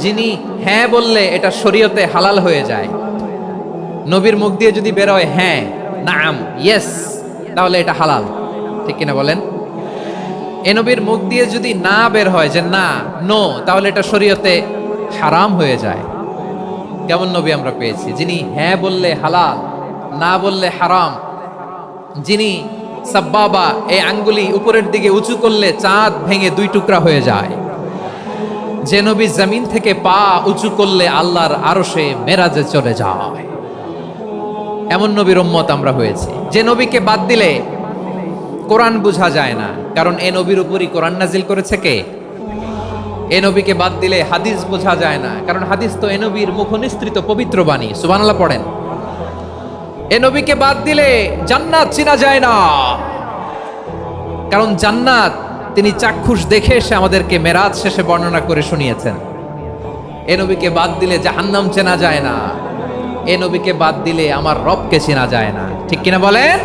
যিনি হ্যাঁ বললে এটা শরীয়তে হালাল হয়ে যায়। নবীর মুখ দিয়ে যদি বেরোয় হ্যাঁ, নাম, ইয়েস, তাহলে এটা হালাল। ঠিক কিনা বলেন? এ নবীর মুখ দিয়ে যদি না বের হয় যে না, নো, তাহলে এটা শরীয়তে হারাম হয়ে যায়। কেমন নবী আমরা পেয়েছি, যিনি হ্যাঁ বললে হালাল, না বললে হারাম। যিনি সাব্বাবা, এই আঙ্গুলি উপরের দিকে উঁচু করলে চাঁদ ভেঙে দুই টুকরা হয়ে যায়। যে নবী জমিন থেকে পা উঁচু করলে আল্লাহর আরশে মেরাজে চলে যায়। এমন নবীর উম্মত আমরা হয়েছি। যে নবীকে বাদ দিলে কোরআন বোঝা যায় না, কারণ এ নবীর উপরই কোরআন নাজিল করেছে কে? এ নবীকে বাদ দিলে হাদিস বোঝা যায় না, কারণ হাদিস তো এ নবীর মুখনিসৃত পবিত্র বাণী। সুবহানাল্লাহ পড়েন। এ নবীকে বাদ দিলে জান্নাত চিনা যায় না, কারণ জান্নাত তিনি চাক্ষুষ দেখে এসে আমাদেরকে মেরাজ শেষে বর্ণনা করে শুনিয়েছেন। এ নবীকে বাদ দিলে জাহান্নাম চেনা যায় না। এ নবীকে বাদ দিলে আমার রবকে চেনা যায় না। ঠিক কিনা বলেন?